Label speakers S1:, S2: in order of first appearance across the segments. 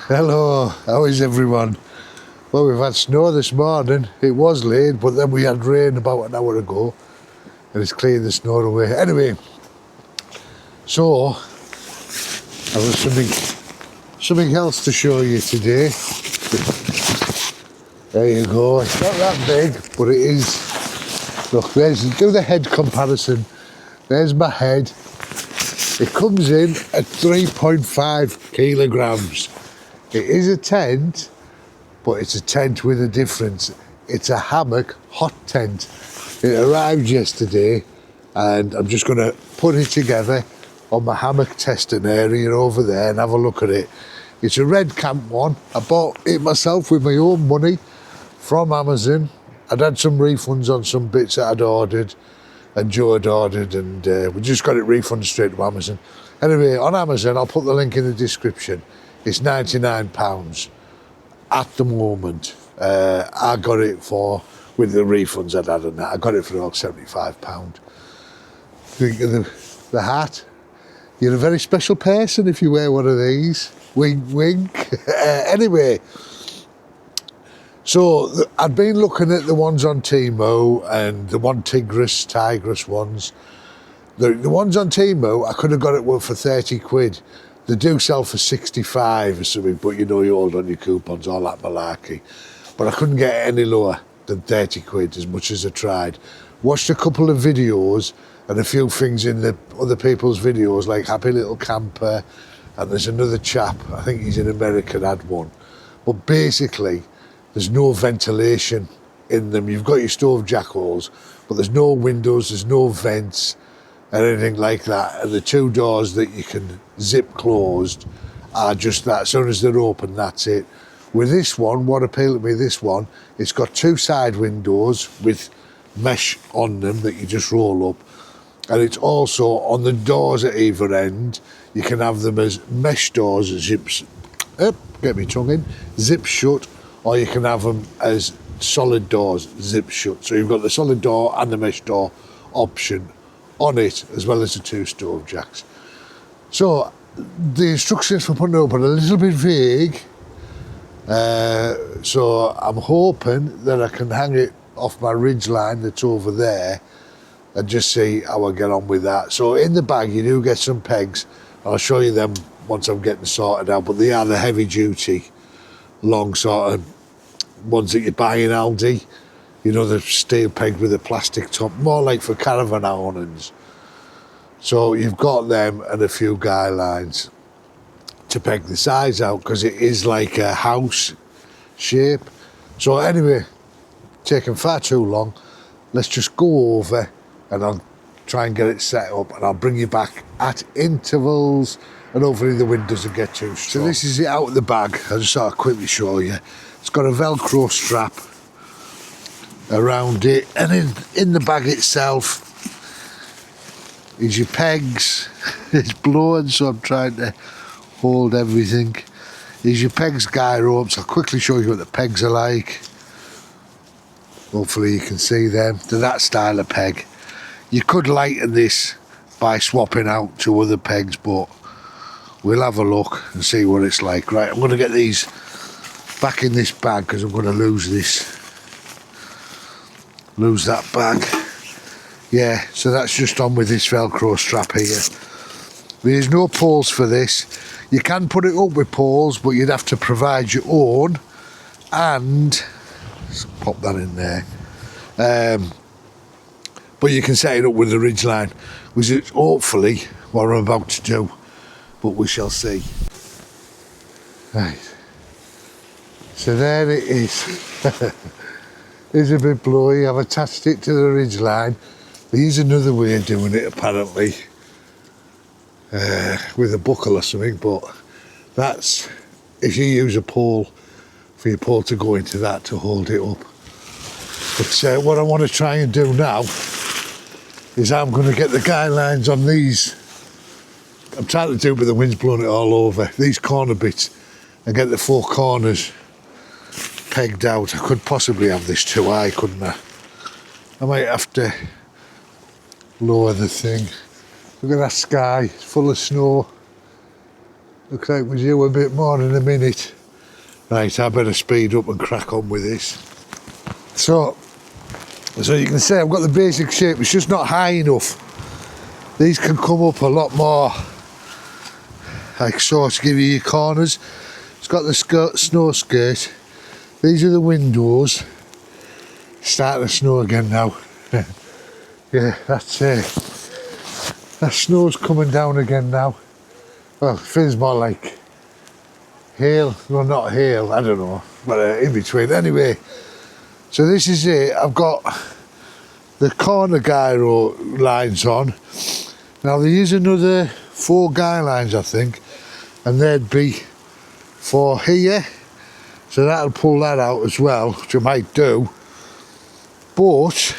S1: Hello, how is everyone? Well, we've had snow this morning. It was late, but then we had rain about an hour ago and it's cleared the snow away. Anyway, so I was something else to show you today. There you go. It's not that big, but it is. Look, do the head comparison. There's my head. It comes in at 3.5 kilograms. It is a tent, but it's a tent with a difference. It's a hammock hot tent. It arrived yesterday and I'm just going to put it together on my hammock testing area over there and have a look at it. It's a Redcamp one. I bought it myself with my own money from Amazon. I'd had some refunds on some bits that I'd ordered and Joe had ordered, and we just got it refunded straight to Amazon. Anyway, on Amazon, I'll put the link in the description. It's £99 at the moment. I got it with the refunds I'd had and that, I got it for about £75. Think of the hat. You're a very special person if you wear one of these. Wink, wink. Anyway, so I'd been looking at the ones on Timo and the one Tigress ones. The ones on Timo, I could have got it for 30 quid. They do sell for 65 or something, but you know you hold on your coupons, all that malarkey. But I couldn't get it any lower than 30 quid as much as I tried. Watched a couple of videos and a few things in the other people's videos, like Happy Little Camper, and there's another chap, I think he's in America, had one. But basically, there's no ventilation in them. You've got your stove jack holes, but there's no windows, there's no vents, or anything like that. And the two doors that you can zip closed are just that. As soon as they're open, that's it. With this one, what appealed to me, this one, it's got two side windows with mesh on them that you just roll up. And it's also on the doors at either end. You can have them as mesh doors, zips, get me tongue in, zip shut, or you can have them as solid doors, zip shut. So you've got the solid door and the mesh door option on it, as well as the two stove jacks. So the instructions for putting it up are a little bit vague. So I'm hoping that I can hang it off my ridge line that's over there and just see how I get on with that. So in the bag you do get some pegs. I'll show you them once I'm getting sorted out, but they are the heavy duty, long sort of ones that you buy in Aldi. You know, the steel peg with the plastic top, more like for caravan awnings. So you've got them and a few guy lines to peg the sides out, because it is like a house shape. So anyway, taking far too long. Let's just go over and I'll try and get it set up, and I'll bring you back at intervals, and hopefully the wind doesn't get too strong. So this is it out of the bag. I'll just sort of quickly show you. It's got a Velcro strap around it, and in the bag itself is your pegs. It's blowing, so I'm trying to hold everything. Is your pegs, guy ropes. I'll quickly show you what the pegs are like. Hopefully you can see them. They're that style of peg. You could lighten this by swapping out two other pegs, but we'll have a look and see what it's like. Right, I'm going to get these back in this bag because I'm going to lose that bag. Yeah, so that's just on with this Velcro strap here. There's no poles for this. You can put it up with poles, but you'd have to provide your own, and let's pop that in there. But you can set it up with the ridge line, which is hopefully what I'm about to do, but we shall see. Right, so there it is. It's a bit blowy. I've attached it to the ridge line. There's another way of doing it apparently, with a buckle or something, but that's if you use a pole, for your pole to go into that to hold it up. But what I want to try and do now is I'm going to get the guy lines on these. I'm trying to do it, but the wind's blowing it all over. These corner bits, and get the four corners pegged out. I could possibly have this too high, couldn't I? I might have to lower the thing. Look at that sky, it's full of snow. Looks like we'll do a bit more in a minute. Right, I better speed up and crack on with this. So you can see I've got the basic shape, it's just not high enough. These can come up a lot more, like so, to give you your corners. It's got the snow skirt. These are the windows. Starting to snow again now. Yeah, that's it. That snow's coming down again now. Well, it feels more like hail. Well, not hail, I don't know, but in between. Anyway, so this is it. I've got the corner gyro lines on. Now there is another 4 guy lines, I think, and they'd be for here. So that'll pull that out as well, which I might do. But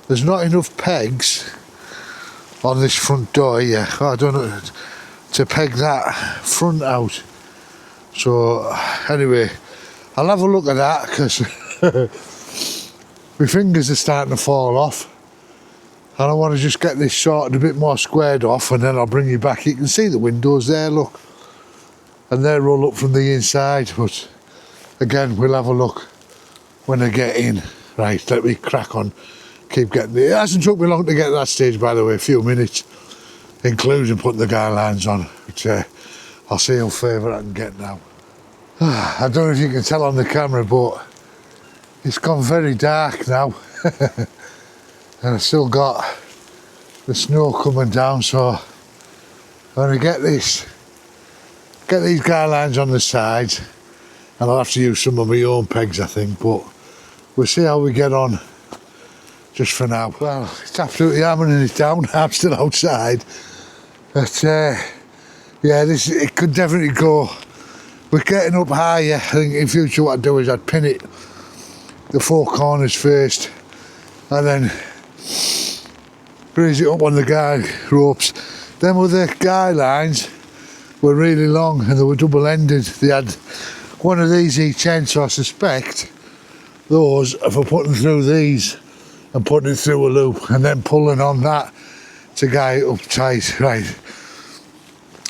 S1: there's not enough pegs on this front door here. Oh, I don't know, to peg that front out. So anyway, I'll have a look at that because my fingers are starting to fall off. And I want to just get this sorted a bit more squared off, and then I'll bring you back. You can see the windows there, look. And they're all up from the inside, but again, we'll have a look when I get in. Right, let me crack on, keep getting there. It hasn't took me long to get to that stage, by the way, a few minutes, including putting the guy lines on, which I'll see how further I can get now. I don't know if you can tell on the camera, but it's gone very dark now. And I've still got the snow coming down, so when I get these guy lines on the sides, and I'll have to use some of my own pegs, I think, but we'll see how we get on just for now. Well, it's absolutely hammering it down. I'm still outside, but yeah, it could definitely go. We're getting up higher. I think in future what I'd do is I'd pin it the 4 corners first, and then raise it up on the guy ropes. Them other guy lines were really long and they were double-ended. They had one of these each end, so I suspect those are for putting through these and putting it through a loop and then pulling on that to guy it up tight. Right,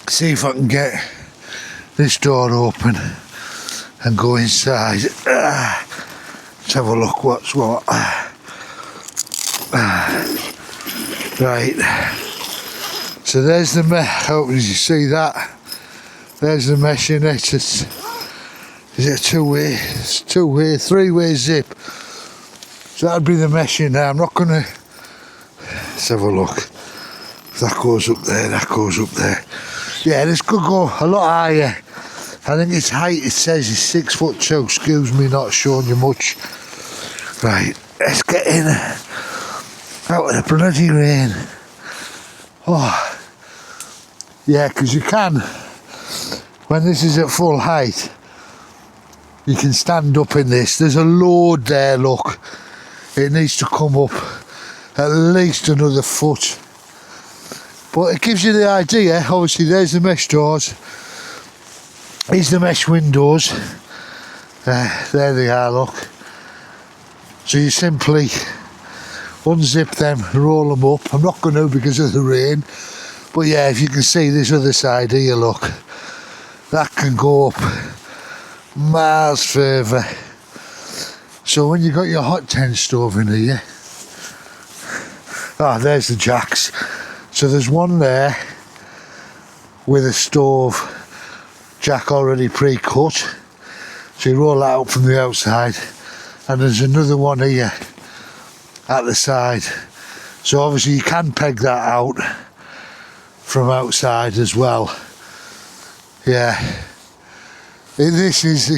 S1: see if I can get this door open and go inside. Let's have a look what's what. Right, so there's the mesh. Oh, did you see that? There's the mesh in it. Is it a 2-way? It's 2-way, 3-way zip. So that'd be the mesh in there. I'm not gonna. Let's have a look. If that goes up there, that goes up there. Yeah, this could go a lot higher. I think its height, it says, is 6'2". Excuse me, not showing you much. Right, let's get in. Out of the bloody rain. Oh, yeah, because you can, when this is at full height, you can stand up in this. There's a load there, look. It needs to come up at least another foot. But it gives you the idea. Obviously, there's the mesh doors. These are the mesh windows. There they are, look. So you simply unzip them, roll them up. I'm not going to because of the rain, but yeah, if you can see this other side here, look, that can go up miles further. So when you got your hot tent stove in here, there's the jacks. So there's one there with a stove jack already pre-cut, so you roll that up from the outside, and there's another one here at the side, so obviously you can peg that out from outside as well. Yeah, this is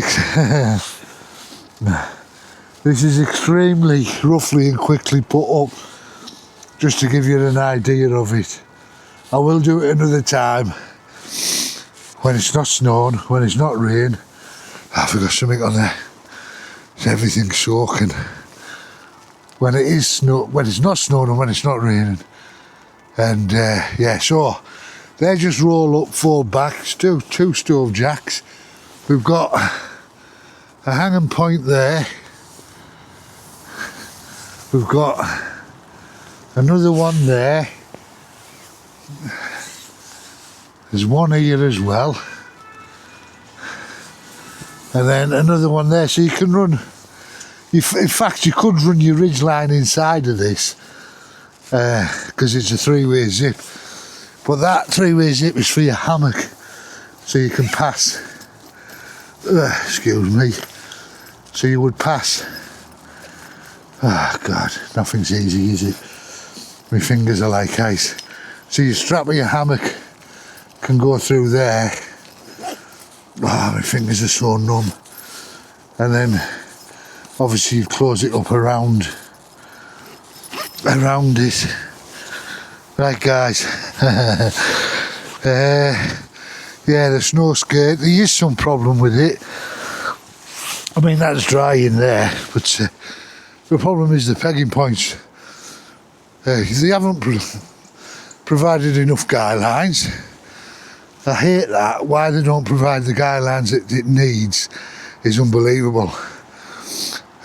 S1: extremely roughly and quickly put up, just to give you an idea of it. I will do it another time when it's not snowing, when it's not rain. I forgot something on there. Everything's soaking. When it is snow, when it's not snowing and when it's not raining. And yeah, so they just roll up, fold back. It's two stove jacks. We've got a hanging point there. We've got another one there. There's one here as well. And then another one there, so you can run. In fact, you could run your ridge line inside of this because it's a 3-way zip. But that 3-way zip is for your hammock, so you can pass. Excuse me. So you would pass. Oh God, nothing's easy, is it? My fingers are like ice. So you strap your hammock, can go through there. Oh, my fingers are so numb. And then obviously you close it up around it. Right guys. Yeah, the snow skate, there is some problem with it. I mean, that's dry in there, but the problem is the pegging points. They haven't provided enough guy lines. I hate that. Why they don't provide the guy lines that it needs is unbelievable.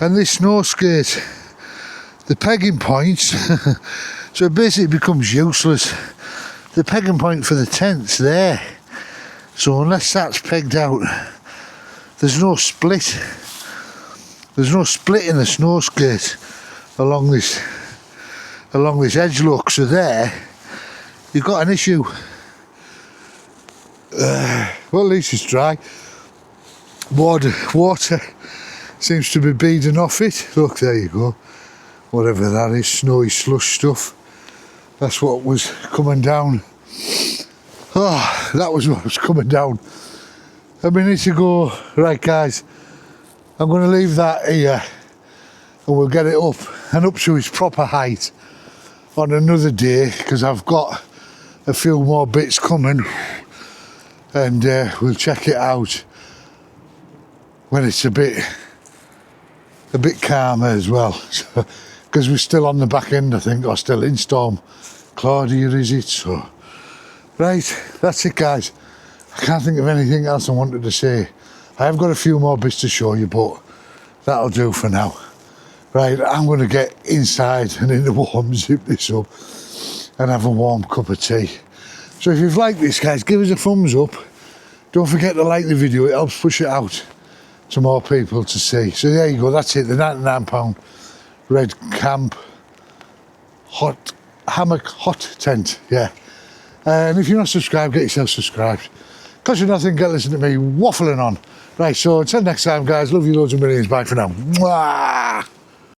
S1: And this snow skate, the pegging points, so it basically becomes useless. The pegging point for the tent's there. So unless that's pegged out, there's no split. There's no split in the snow skate along this edge look. So there, you've got an issue. Well, at least it's dry. Water seems to be beading off it. Look, there you go. Whatever that is, snowy slush stuff. That's what was coming down. Oh, that was what was coming down a minute ago. Right guys, I'm going to leave that here and we'll get it up and up to its proper height on another day, because I've got a few more bits coming, and we'll check it out when it's a bit calmer as well, because we're still on the back end, I think, or still in Storm Claudia, is it? So right, that's it guys. I can't think of anything else I wanted to say. I have got a few more bits to show you, but that'll do for now. Right, I'm going to get inside and in the warm, zip this up and have a warm cup of tea. So if you've liked this guys, give us a thumbs up. Don't forget to like the video, it helps push it out to more people to see. So there you go, that's it, the £99 Redcamp Hammock hot tent, yeah. And if you're not subscribed, get yourself subscribed. Cost you nothing, get listening to me waffling on. Right, so until next time guys, love you loads of millions, bye for now. Mwah!